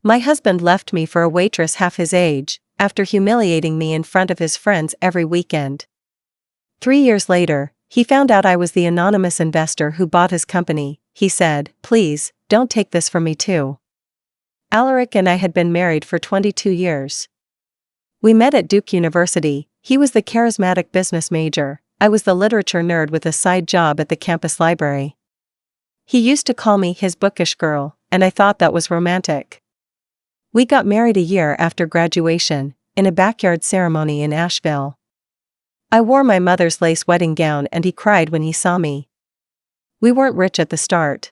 My husband left me for a waitress half his age, after humiliating me in front of his friends every weekend. 3 years later, he found out I was the anonymous investor who bought his company. He said, "Please, don't take this from me too." Alaric and I had been married for 22 years. We met at Duke University. He was the charismatic business major, I was the literature nerd with a side job at the campus library. He used to call me his bookish girl, and I thought that was romantic. We got married a year after graduation, in a backyard ceremony in Asheville. I wore my mother's lace wedding gown and he cried when he saw me. We weren't rich at the start.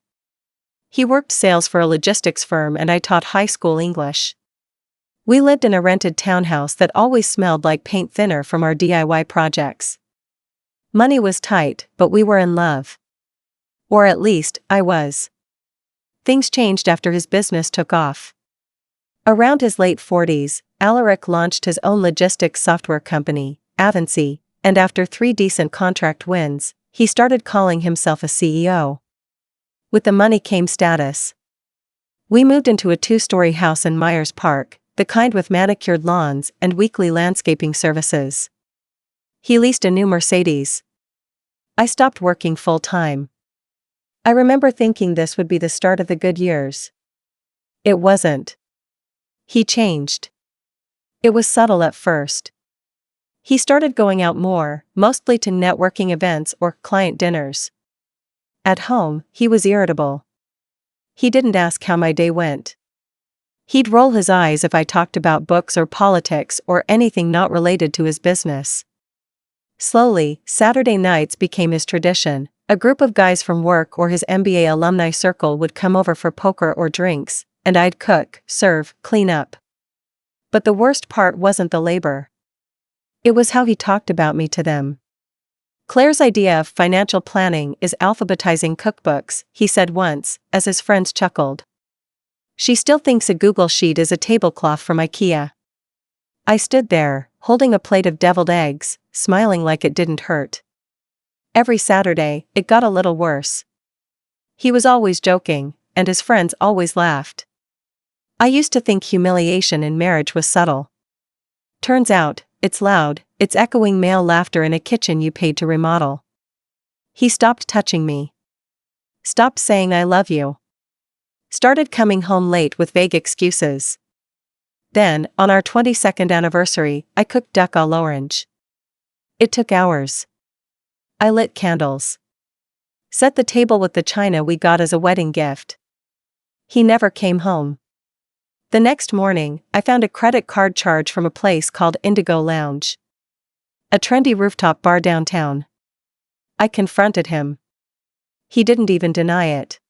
He worked sales for a logistics firm and I taught high school English. We lived in a rented townhouse that always smelled like paint thinner from our DIY projects. Money was tight, but we were in love. Or at least, I was. Things changed after his business took off. Around his late 40s, Alaric launched his own logistics software company, Avancy, and after 3 decent contract wins, he started calling himself a CEO. With the money came status. We moved into a 2-story house in Myers Park, the kind with manicured lawns and weekly landscaping services. He leased a new Mercedes. I stopped working full-time. I remember thinking this would be the start of the good years. It wasn't. He changed. It was subtle at first. He started going out more, mostly to networking events or client dinners. At home, he was irritable. He didn't ask how my day went. He'd roll his eyes if I talked about books or politics or anything not related to his business. Slowly, Saturday nights became his tradition. A group of guys from work or his MBA alumni circle would come over for poker or drinks, and I'd cook, serve, clean up. But the worst part wasn't the labor. It was how he talked about me to them. "Claire's idea of financial planning is alphabetizing cookbooks," he said once, as his friends chuckled. "She still thinks a Google sheet is a tablecloth from IKEA." I stood there, holding a plate of deviled eggs, smiling like it didn't hurt. Every Saturday, it got a little worse. He was always joking, and his friends always laughed. I used to think humiliation in marriage was subtle. Turns out, it's loud, it's echoing male laughter in a kitchen you paid to remodel. He stopped touching me. Stopped saying "I love you." Started coming home late with vague excuses. Then, on our 22nd anniversary, I cooked duck à l'orange. It took hours. I lit candles. Set the table with the china we got as a wedding gift. He never came home. The next morning, I found a credit card charge from a place called Indigo Lounge, a trendy rooftop bar downtown. I confronted him. He didn't even deny it.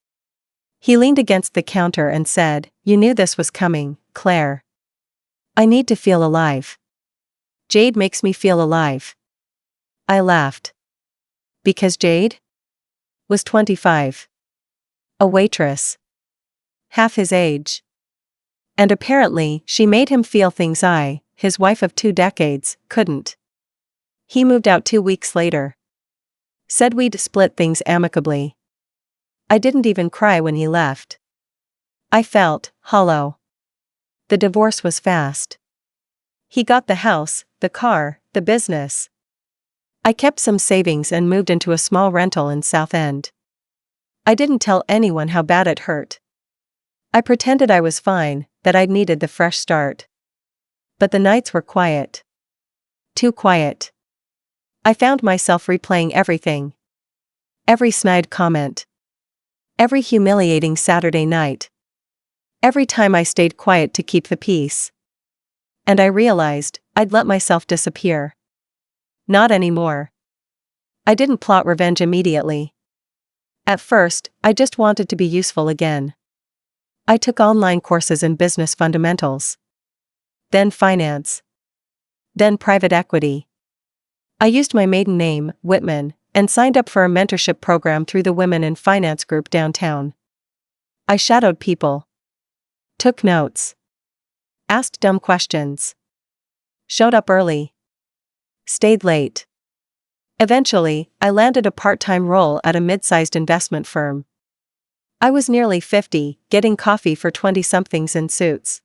He leaned against the counter and said, "You knew this was coming, Claire. I need to feel alive. Jade makes me feel alive." I laughed. Because Jade was 25. A waitress. Half his age. And apparently, she made him feel things I, his wife of 2 decades, couldn't. He moved out 2 weeks later. Said we'd split things amicably. I didn't even cry when he left. I felt hollow. The divorce was fast. He got the house, the car, the business. I kept some savings and moved into a small rental in South End. I didn't tell anyone how bad it hurt. I pretended I was fine, that I'd needed the fresh start. But the nights were quiet. Too quiet. I found myself replaying everything. Every snide comment. Every humiliating Saturday night. Every time I stayed quiet to keep the peace. And I realized, I'd let myself disappear. Not anymore. I didn't plot revenge immediately. At first, I just wanted to be useful again. I took online courses in business fundamentals. Then finance. Then private equity. I used my maiden name, Whitman, and signed up for a mentorship program through the Women in Finance group downtown. I shadowed people. Took notes. Asked dumb questions. Showed up early. Stayed late. Eventually, I landed a part-time role at a mid-sized investment firm. I was nearly 50, getting coffee for 20-somethings in suits.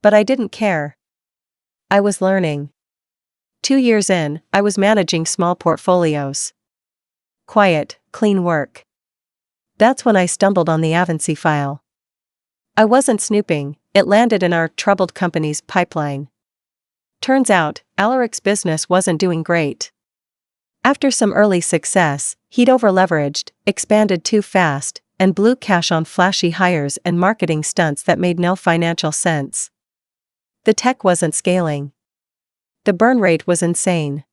But I didn't care. I was learning. 2 years in, I was managing small portfolios. Quiet, clean work. That's when I stumbled on the Avancy file. I wasn't snooping, it landed in our troubled company's pipeline. Turns out, Alaric's business wasn't doing great. After some early success, he'd over-leveraged, expanded too fast, and blew cash on flashy hires and marketing stunts that made no financial sense. The tech wasn't scaling. The burn rate was insane.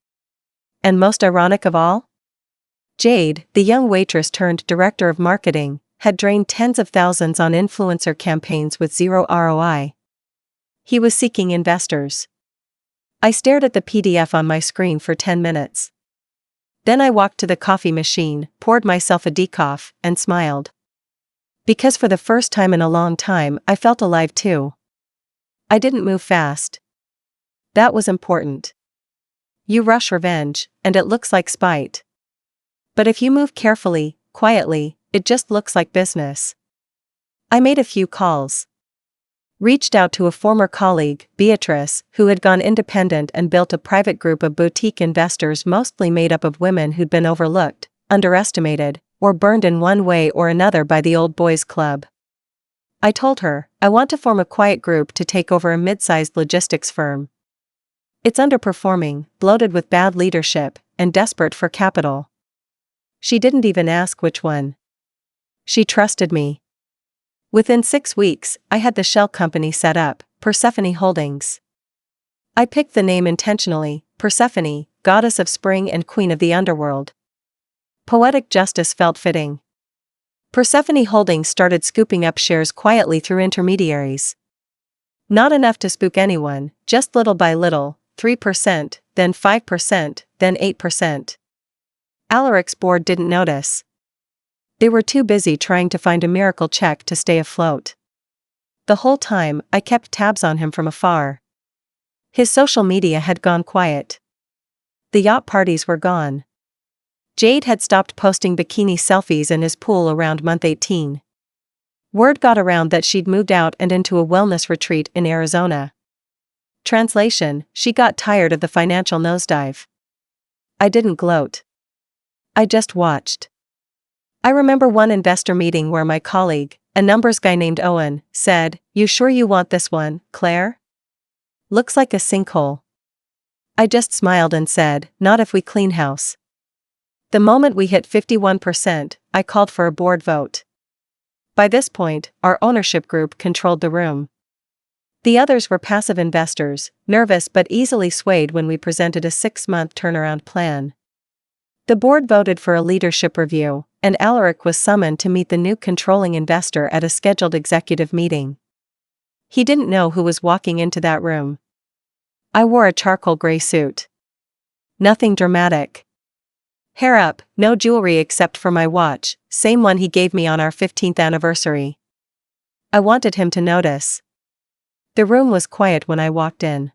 And most ironic of all? Jade, the young waitress turned director of marketing, had drained tens of thousands on influencer campaigns with zero ROI. He was seeking investors. I stared at the PDF on my screen for 10 minutes. Then I walked to the coffee machine, poured myself a decaf, and smiled. Because for the first time in a long time, I felt alive too. I didn't move fast. That was important. You rush revenge, and it looks like spite. But if you move carefully, quietly, it just looks like business. I made a few calls. Reached out to a former colleague, Beatrice, who had gone independent and built a private group of boutique investors mostly made up of women who'd been overlooked, underestimated, or burned in one way or another by the old boys club. I told her, I want to form a quiet group to take over a mid-sized logistics firm. It's underperforming, bloated with bad leadership, and desperate for capital. She didn't even ask which one. She trusted me. Within 6 weeks, I had the shell company set up, Persephone Holdings. I picked the name intentionally, Persephone, goddess of spring and queen of the underworld. Poetic justice felt fitting. Persephone Holdings started scooping up shares quietly through intermediaries. Not enough to spook anyone, just little by little, 3%, then 5%, then 8%. Alaric's board didn't notice. They were too busy trying to find a miracle check to stay afloat. The whole time, I kept tabs on him from afar. His social media had gone quiet. The yacht parties were gone. Jade had stopped posting bikini selfies in his pool around month 18. Word got around that she'd moved out and into a wellness retreat in Arizona. Translation: she got tired of the financial nosedive. I didn't gloat. I just watched. I remember one investor meeting where my colleague, a numbers guy named Owen, said, "You sure you want this one, Claire? Looks like a sinkhole." I just smiled and said, "Not if we clean house." The moment we hit 51%, I called for a board vote. By this point, our ownership group controlled the room. The others were passive investors, nervous but easily swayed when we presented a 6-month turnaround plan. The board voted for a leadership review, and Alaric was summoned to meet the new controlling investor at a scheduled executive meeting. He didn't know who was walking into that room. I wore a charcoal gray suit. Nothing dramatic. Hair up, no jewelry except for my watch, same one he gave me on our 15th anniversary. I wanted him to notice. The room was quiet when I walked in.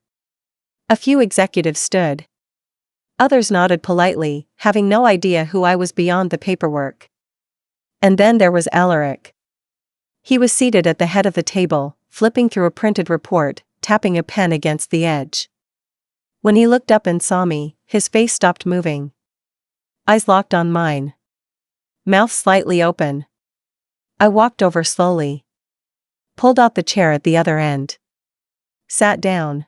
A few executives stood. Others nodded politely, having no idea who I was beyond the paperwork. And then there was Alaric. He was seated at the head of the table, flipping through a printed report, tapping a pen against the edge. When he looked up and saw me, his face stopped moving. Eyes locked on mine. Mouth slightly open. I walked over slowly. Pulled out the chair at the other end. Sat down.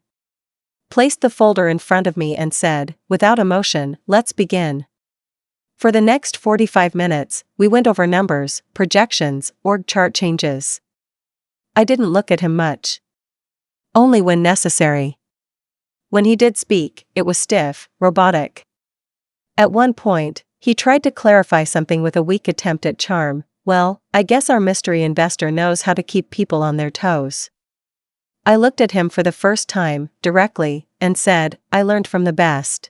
Placed the folder in front of me and said, without emotion, "Let's begin." For the next 45 minutes, we went over numbers, projections, org chart changes. I didn't look at him much. Only when necessary. When he did speak, it was stiff, robotic. At one point, he tried to clarify something with a weak attempt at charm. "Well, I guess our mystery investor knows how to keep people on their toes." I looked at him for the first time, directly, and said, "I learned from the best."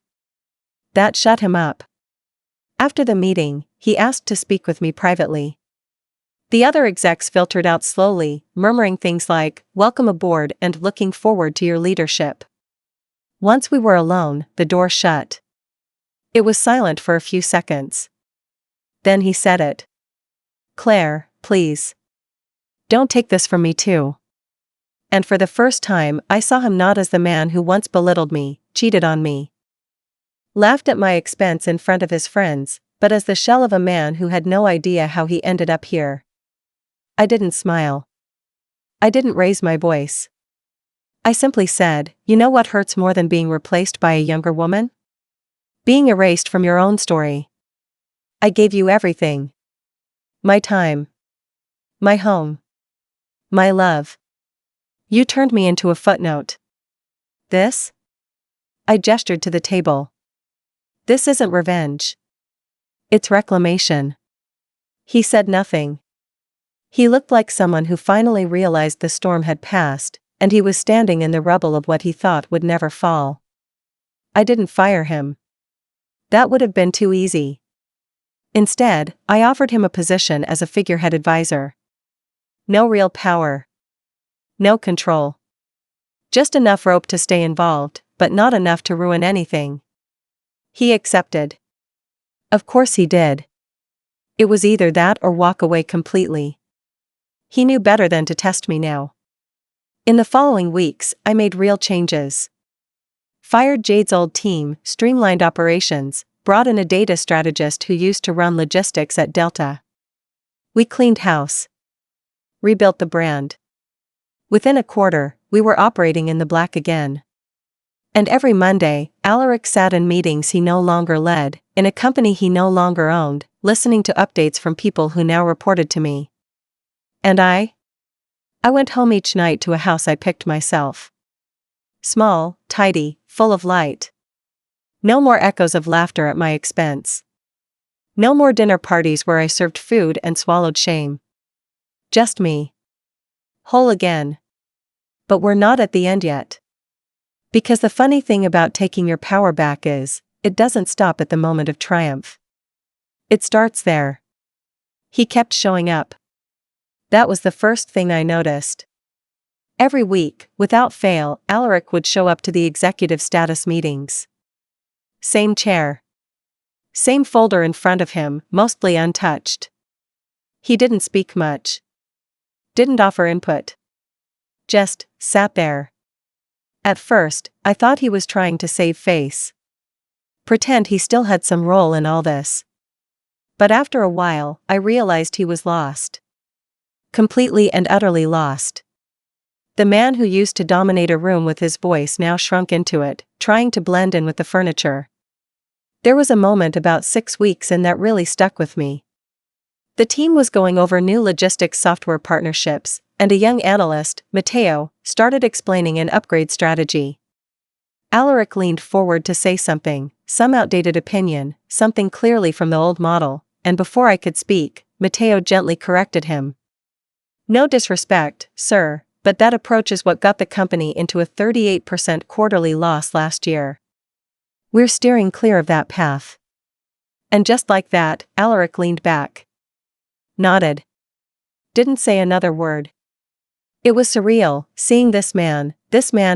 That shut him up. After the meeting, he asked to speak with me privately. The other execs filtered out slowly, murmuring things like, "Welcome aboard and looking forward to your leadership." Once we were alone, the door shut. It was silent for a few seconds. Then he said it. "Claire, please. Don't take this from me too. And for the first time, I saw him not as the man who once belittled me, cheated on me, laughed at my expense in front of his friends, but as the shell of a man who had no idea how he ended up here. I didn't smile. I didn't raise my voice. I simply said, you know what hurts more than being replaced by a younger woman? Being erased from your own story. I gave you everything. My time. My home. My love. You turned me into a footnote. This? I gestured to the table. This isn't revenge. It's reclamation. He said nothing. He looked like someone who finally realized the storm had passed, and he was standing in the rubble of what he thought would never fall. I didn't fire him. That would have been too easy. Instead, I offered him a position as a figurehead advisor. No real power. No control. Just enough rope to stay involved, but not enough to ruin anything. He accepted. Of course he did. It was either that or walk away completely. He knew better than to test me now. In the following weeks, I made real changes. Fired Jade's old team, streamlined operations, brought in a data strategist who used to run logistics at Delta. We cleaned house. Rebuilt the brand. Within a quarter, we were operating in the black again. And every Monday, Alaric sat in meetings he no longer led, in a company he no longer owned, listening to updates from people who now reported to me. And I went home each night to a house I picked myself. Small, tidy, full of light. No more echoes of laughter at my expense. No more dinner parties where I served food and swallowed shame. Just me. Whole again. But we're not at the end yet. Because the funny thing about taking your power back is, it doesn't stop at the moment of triumph. It starts there. He kept showing up. That was the first thing I noticed. Every week, without fail, Alaric would show up to the executive status meetings. Same chair. Same folder in front of him, mostly untouched. He didn't speak much. Didn't offer input. Just sat there. At first, I thought he was trying to save face. Pretend he still had some role in all this. But after a while, I realized he was lost. Completely and utterly lost. The man who used to dominate a room with his voice now shrunk into it, trying to blend in with the furniture. There was a moment about 6 weeks in that really stuck with me. The team was going over new logistics software partnerships, and a young analyst, Matteo, started explaining an upgrade strategy. Alaric leaned forward to say something, some outdated opinion, something clearly from the old model, and before I could speak, Matteo gently corrected him. No disrespect, sir, but that approach is what got the company into a 38% quarterly loss last year. We're steering clear of that path. And just like that, Alaric leaned back. Nodded. Didn't say another word. It was surreal, seeing this man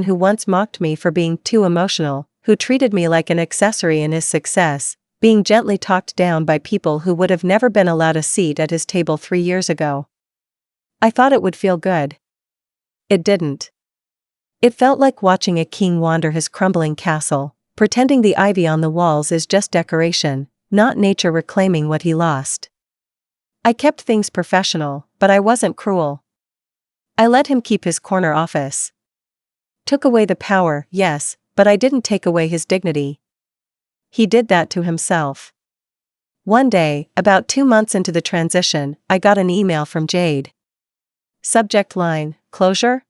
who once mocked me for being too emotional, who treated me like an accessory in his success, being gently talked down by people who would have never been allowed a seat at his table 3 years ago. I thought it would feel good. It didn't. It felt like watching a king wander his crumbling castle, pretending the ivy on the walls is just decoration, not nature reclaiming what he lost. I kept things professional, but I wasn't cruel. I let him keep his corner office. Took away the power, yes, but I didn't take away his dignity. He did that to himself. One day, about 2 months into the transition, I got an email from Jade. Subject line, closure?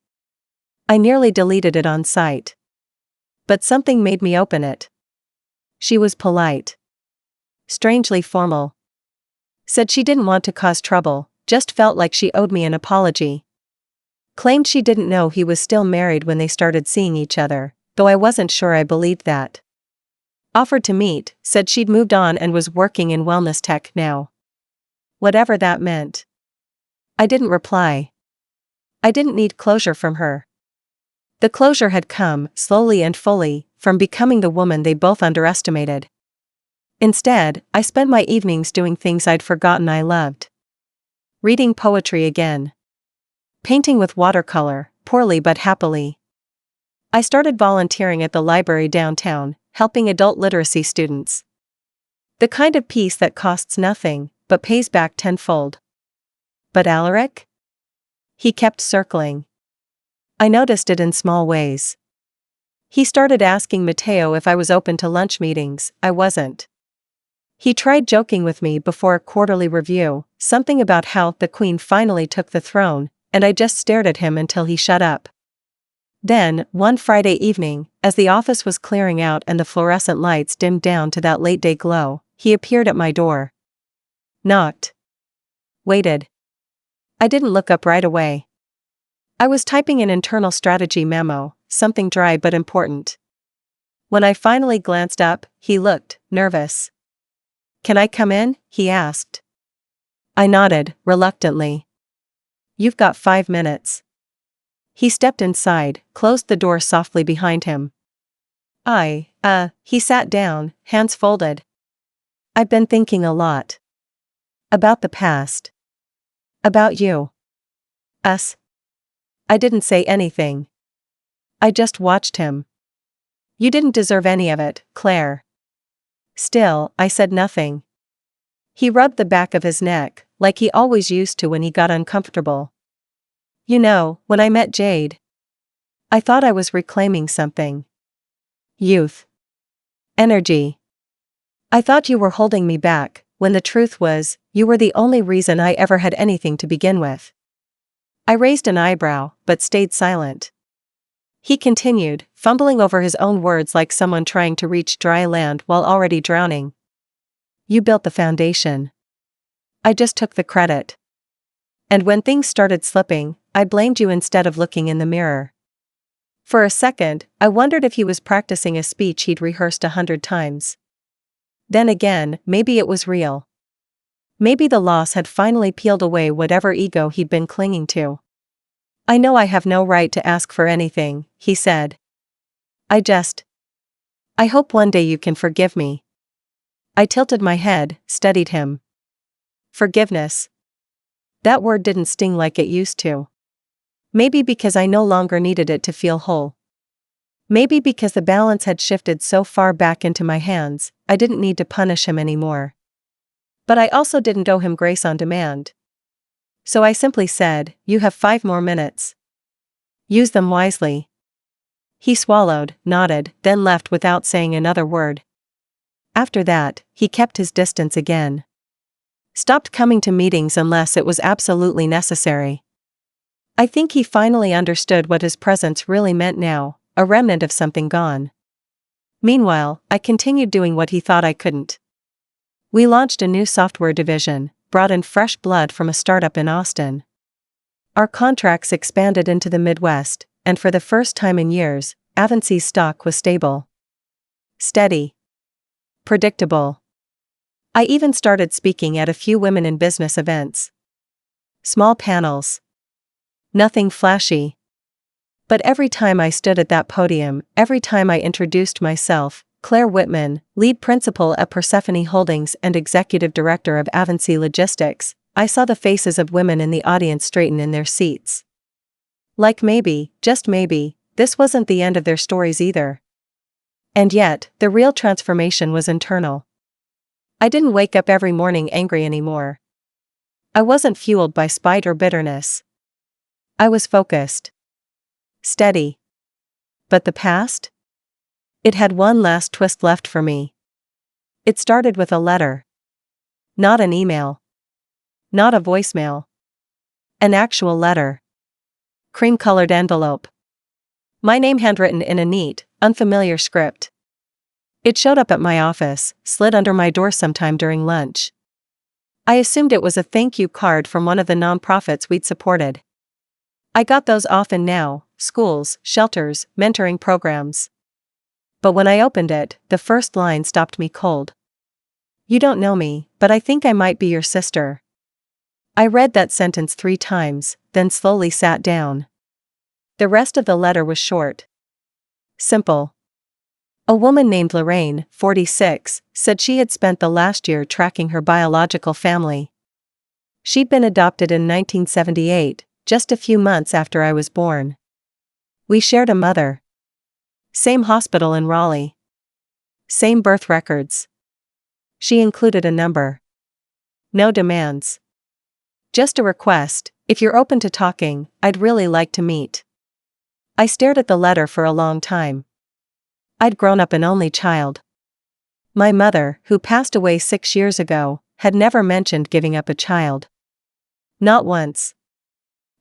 I nearly deleted it on sight. But something made me open it. She was polite. Strangely formal. Said she didn't want to cause trouble, just felt like she owed me an apology. Claimed she didn't know he was still married when they started seeing each other, though I wasn't sure I believed that. Offered to meet, said she'd moved on and was working in wellness tech now. Whatever that meant. I didn't reply. I didn't need closure from her. The closure had come, slowly and fully, from becoming the woman they both underestimated. Instead, I spent my evenings doing things I'd forgotten I loved. Reading poetry again. Painting with watercolor, poorly but happily. I started volunteering at the library downtown, helping adult literacy students. The kind of peace that costs nothing, but pays back tenfold. But Alaric? He kept circling. I noticed it in small ways. He started asking Matteo if I was open to lunch meetings. I wasn't. He tried joking with me before a quarterly review, something about how the Queen finally took the throne, and I just stared at him until he shut up. Then, one Friday evening, as the office was clearing out and the fluorescent lights dimmed down to that late-day glow, he appeared at my door. Knocked. Waited. I didn't look up right away. I was typing an internal strategy memo, something dry but important. When I finally glanced up, he looked nervous. "Can I come in?" he asked. I nodded, reluctantly. "You've got 5 minutes." He stepped inside, closed the door softly behind him. He sat down, hands folded. "I've been thinking a lot. About the past. About you. Us." I didn't say anything. I just watched him. "You didn't deserve any of it, Claire." Still, I said nothing. He rubbed the back of his neck, like he always used to when he got uncomfortable. "You know, when I met Jade, I thought I was reclaiming something. Youth. Energy. I thought you were holding me back, when the truth was, you were the only reason I ever had anything to begin with." I raised an eyebrow, but stayed silent. He continued, fumbling over his own words like someone trying to reach dry land while already drowning. "You built the foundation. I just took the credit. And when things started slipping, I blamed you instead of looking in the mirror." For a second, I wondered if he was practicing a speech he'd rehearsed 100 times. Then again, maybe it was real. Maybe the loss had finally peeled away whatever ego he'd been clinging to. "I know I have no right to ask for anything," he said. I hope one day you can forgive me." I tilted my head, studied him. Forgiveness. That word didn't sting like it used to. Maybe because I no longer needed it to feel whole. Maybe because the balance had shifted so far back into my hands, I didn't need to punish him anymore. But I also didn't owe him grace on demand. So I simply said, "You have 5 more minutes. Use them wisely." He swallowed, nodded, then left without saying another word. After that, he kept his distance again. Stopped coming to meetings unless it was absolutely necessary. I think he finally understood what his presence really meant now, a remnant of something gone. Meanwhile, I continued doing what he thought I couldn't. We launched a new software division, brought in fresh blood from a startup in Austin. Our contracts expanded into the Midwest, and for the first time in years, Avance's stock was stable. Steady. Predictable. I even started speaking at a few women in business events. Small panels. Nothing flashy. But every time I stood at that podium, every time I introduced myself, Claire Whitman, lead principal at Persephone Holdings and executive director of Avance Logistics, I saw the faces of women in the audience straighten in their seats. Like maybe, just maybe, this wasn't the end of their stories either. And yet, the real transformation was internal. I didn't wake up every morning angry anymore. I wasn't fueled by spite or bitterness. I was focused. Steady. But the past? It had one last twist left for me. It started with a letter. Not an email. Not a voicemail. An actual letter. Cream-colored envelope. My name handwritten in a neat, unfamiliar script. It showed up at my office, slid under my door sometime during lunch. I assumed it was a thank you card from one of the nonprofits we'd supported. I got those often now, schools, shelters, mentoring programs. But when I opened it, the first line stopped me cold. "You don't know me, but I think I might be your sister." I read that sentence 3 times, then slowly sat down. The rest of the letter was short. Simple. A woman named Lorraine, 46, said she had spent the last year tracking her biological family. She'd been adopted in 1978, just a few months after I was born. We shared a mother. Same hospital in Raleigh. Same birth records. She included a number. No demands. Just a request: if you're open to talking, I'd really like to meet. I stared at the letter for a long time. I'd grown up an only child. My mother, who passed away 6 years ago, had never mentioned giving up a child. Not once.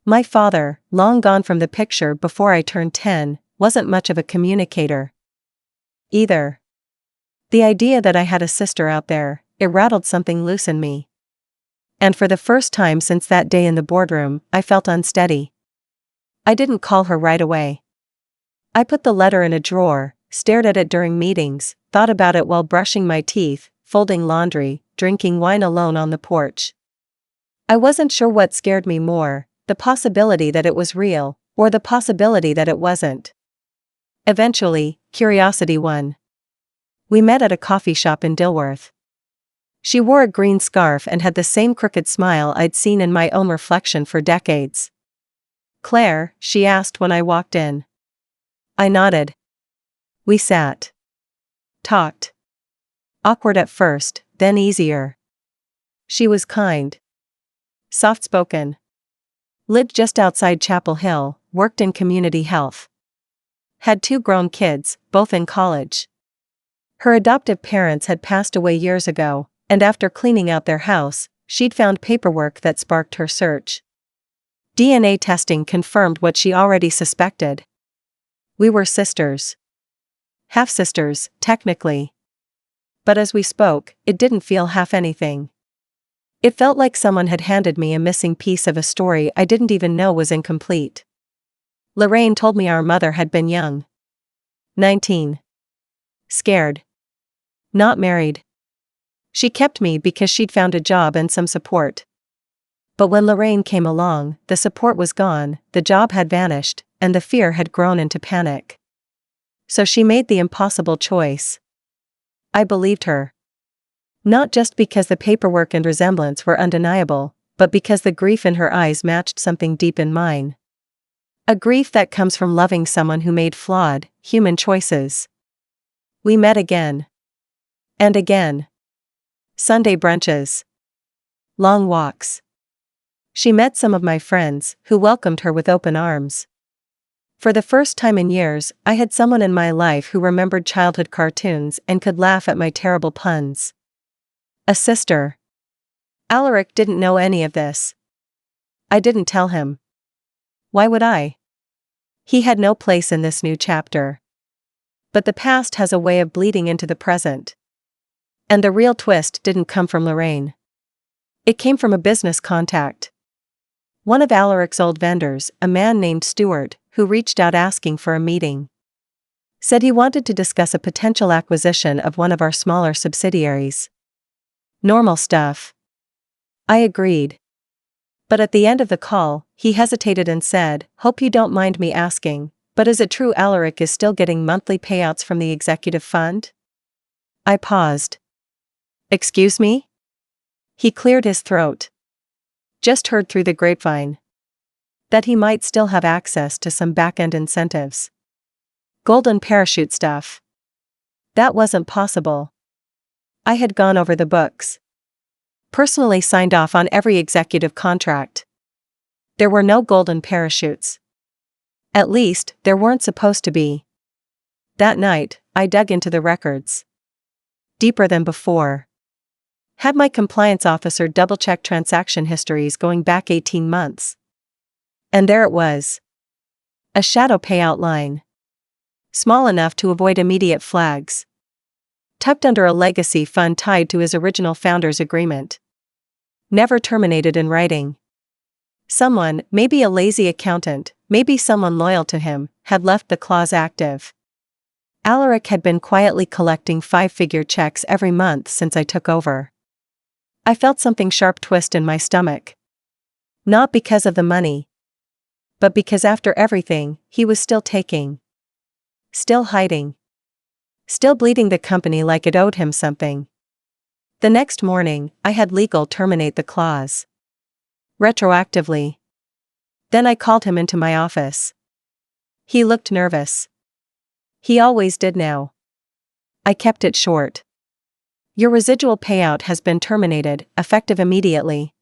My father, long gone from the picture before I turned 10, wasn't much of a communicator either. The idea that I had a sister out there, it rattled something loose in me. And for the first time since that day in the boardroom, I felt unsteady. I didn't call her right away. I put the letter in a drawer, stared at it during meetings, thought about it while brushing my teeth, folding laundry, drinking wine alone on the porch. I wasn't sure what scared me more, the possibility that it was real, or the possibility that it wasn't. Eventually, curiosity won. We met at a coffee shop in Dilworth. She wore a green scarf and had the same crooked smile I'd seen in my own reflection for decades. "Claire?" she asked when I walked in. I nodded. We sat. Talked. Awkward at first, then easier. She was kind. Soft-spoken. Lived just outside Chapel Hill, worked in community health. Had 2 grown kids, both in college. Her adoptive parents had passed away years ago, and after cleaning out their house, she'd found paperwork that sparked her search. DNA testing confirmed what she already suspected. We were sisters. Half-sisters, technically. But as we spoke, it didn't feel half anything. It felt like someone had handed me a missing piece of a story I didn't even know was incomplete. Lorraine told me our mother had been young. 19. Scared. Not married. She kept me because she'd found a job and some support. But when Lorraine came along, the support was gone, the job had vanished, and the fear had grown into panic. So she made the impossible choice. I believed her. Not just because the paperwork and resemblance were undeniable, but because the grief in her eyes matched something deep in mine. A grief that comes from loving someone who made flawed, human choices. We met again. And again. Sunday brunches. Long walks. She met some of my friends, who welcomed her with open arms. For the first time in years, I had someone in my life who remembered childhood cartoons and could laugh at my terrible puns. A sister. Alaric didn't know any of this. I didn't tell him. Why would I? He had no place in this new chapter. But the past has a way of bleeding into the present. And the real twist didn't come from Lorraine. It came from a business contact. One of Alaric's old vendors, a man named Stuart, who reached out asking for a meeting. Said he wanted to discuss a potential acquisition of one of our smaller subsidiaries. Normal stuff. I agreed. But at the end of the call, he hesitated and said, "Hope you don't mind me asking, but is it true Alaric is still getting monthly payouts from the executive fund?" I paused. "Excuse me?" He cleared his throat. "Just heard through the grapevine that he might still have access to some back-end incentives. Golden parachute stuff." That wasn't possible. I had gone over the books. Personally signed off on every executive contract. There were no golden parachutes. At least, there weren't supposed to be. That night, I dug into the records. Deeper than before. Had my compliance officer double-check transaction histories going back 18 months. And there it was. A shadow payout line. Small enough to avoid immediate flags. Tucked under a legacy fund tied to his original founder's agreement. Never terminated in writing. Someone, maybe a lazy accountant, maybe someone loyal to him, had left the clause active. Alaric had been quietly collecting 5-figure checks every month since I took over. I felt something sharp twist in my stomach. Not because of the money. But because after everything, he was still taking. Still hiding. Still bleeding the company like it owed him something. The next morning, I had legal terminate the clause. Retroactively. Then I called him into my office. He looked nervous. He always did now. I kept it short. Your residual payout has been terminated, effective immediately.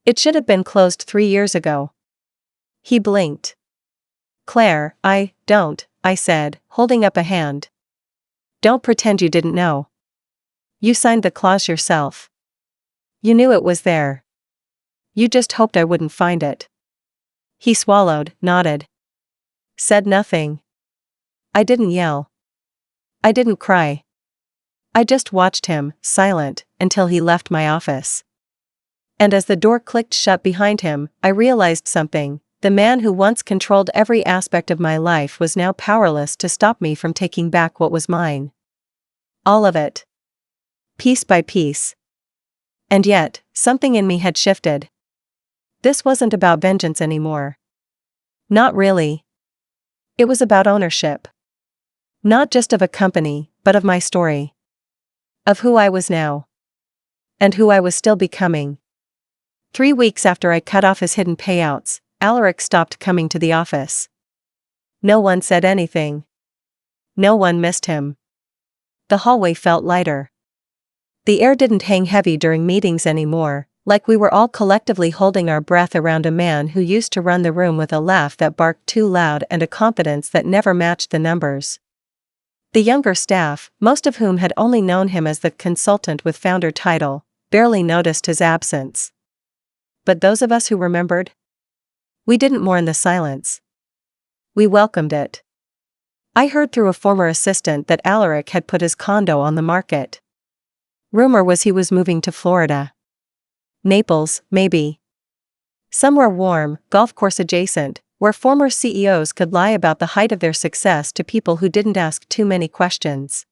It should have been closed 3 years ago. He blinked. Claire, I said, holding up a hand. Don't pretend you didn't know. You signed the clause yourself. You knew it was there. You just hoped I wouldn't find it. He swallowed, nodded. Said nothing. I didn't yell. I didn't cry. I just watched him, silent, until he left my office. And as the door clicked shut behind him, I realized something. The man who once controlled every aspect of my life was now powerless to stop me from taking back what was mine. All of it. Piece by piece. And yet, something in me had shifted. This wasn't about vengeance anymore. Not really. It was about ownership. Not just of a company, but of my story. Of who I was now. And who I was still becoming. 3 weeks after I cut off his hidden payouts, Alaric stopped coming to the office. No one said anything. No one missed him. The hallway felt lighter. The air didn't hang heavy during meetings anymore, like we were all collectively holding our breath around a man who used to run the room with a laugh that barked too loud and a confidence that never matched the numbers. The younger staff, most of whom had only known him as the consultant with founder title, barely noticed his absence. But those of us who remembered? We didn't mourn the silence. We welcomed it. I heard through a former assistant that Alaric had put his condo on the market. Rumor was he was moving to Florida. Naples, maybe. Somewhere warm, golf course adjacent, where former CEOs could lie about the height of their success to people who didn't ask too many questions.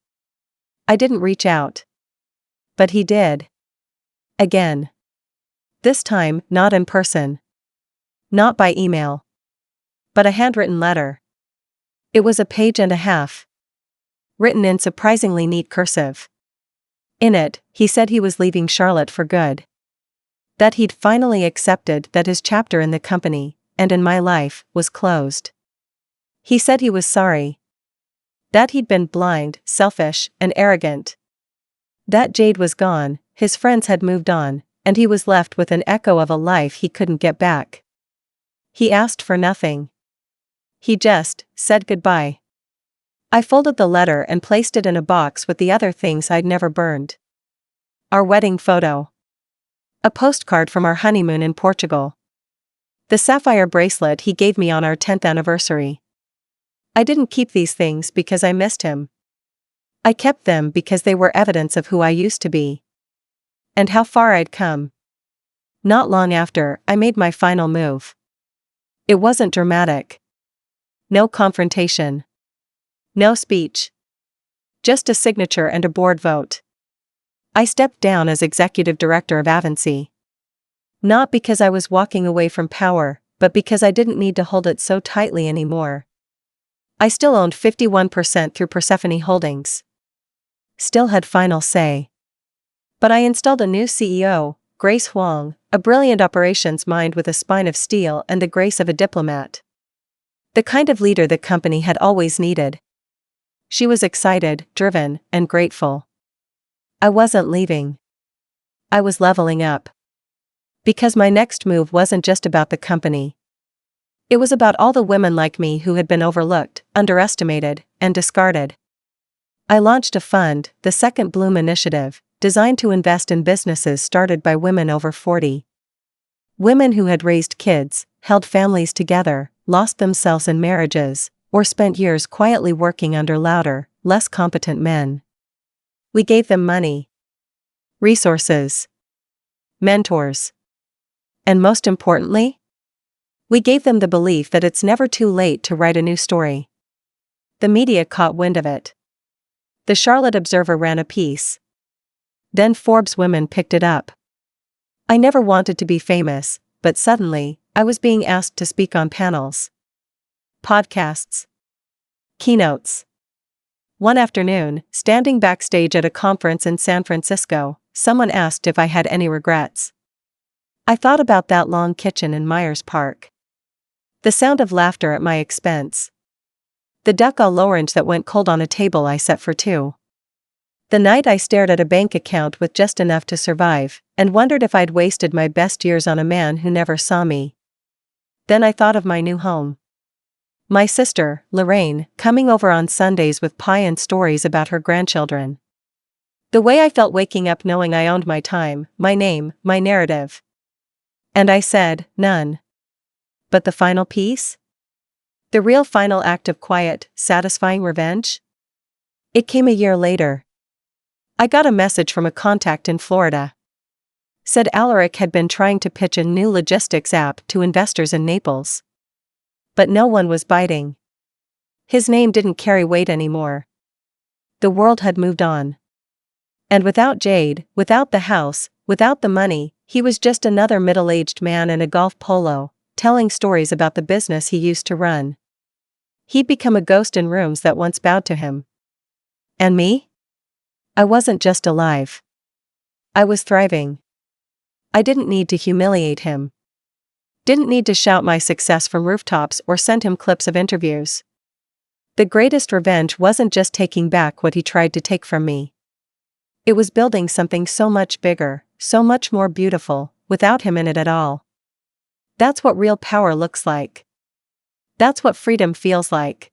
I didn't reach out. But he did. Again. This time, not in person. Not by email. But a handwritten letter. It was a page and a half. Written in surprisingly neat cursive. In it, he said he was leaving Charlotte for good. That he'd finally accepted that his chapter in the company, and in my life, was closed. He said he was sorry. That he'd been blind, selfish, and arrogant. That Jade was gone, his friends had moved on, and he was left with an echo of a life he couldn't get back. He asked for nothing. He just said goodbye. I folded the letter and placed it in a box with the other things I'd never burned. Our wedding photo. A postcard from our honeymoon in Portugal. The sapphire bracelet he gave me on our 10th anniversary. I didn't keep these things because I missed him. I kept them because they were evidence of who I used to be. And how far I'd come. Not long after, I made my final move. It wasn't dramatic. No confrontation. No speech. Just a signature and a board vote. I stepped down as executive director of Avancy. Not because I was walking away from power, but because I didn't need to hold it so tightly anymore. I still owned 51% through Persephone Holdings. Still had final say. But I installed a new CEO, Grace Huang, a brilliant operations mind with a spine of steel and the grace of a diplomat. The kind of leader the company had always needed. She was excited, driven, and grateful. I wasn't leaving. I was leveling up. Because my next move wasn't just about the company. It was about all the women like me who had been overlooked, underestimated, and discarded. I launched a fund, the Second Bloom Initiative, designed to invest in businesses started by women over 40. Women who had raised kids, held families together, lost themselves in marriages, or spent years quietly working under louder, less competent men. We gave them money, resources, mentors. And most importantly, we gave them the belief that it's never too late to write a new story. The media caught wind of it. The Charlotte Observer ran a piece. Then Forbes Women picked it up. I never wanted to be famous, but suddenly, I was being asked to speak on panels. Podcasts. Keynotes. One afternoon, standing backstage at a conference in San Francisco, someone asked if I had any regrets. I thought about that long kitchen in Myers Park. The sound of laughter at my expense. The duck à l'orange that went cold on a table I set for two. The night I stared at a bank account with just enough to survive, and wondered if I'd wasted my best years on a man who never saw me. Then I thought of my new home. My sister, Lorraine, coming over on Sundays with pie and stories about her grandchildren. The way I felt waking up knowing I owned my time, my name, my narrative. And I said, none. But the final piece? The real final act of quiet, satisfying revenge? It came a year later. I got a message from a contact in Florida. Said Alaric had been trying to pitch a new logistics app to investors in Naples. But no one was biting. His name didn't carry weight anymore. The world had moved on. And without Jade, without the house, without the money, he was just another middle-aged man in a golf polo, telling stories about the business he used to run. He'd become a ghost in rooms that once bowed to him. And me? I wasn't just alive. I was thriving. I didn't need to humiliate him. Didn't need to shout my success from rooftops or send him clips of interviews. The greatest revenge wasn't just taking back what he tried to take from me. It was building something so much bigger, so much more beautiful, without him in it at all. That's what real power looks like. That's what freedom feels like.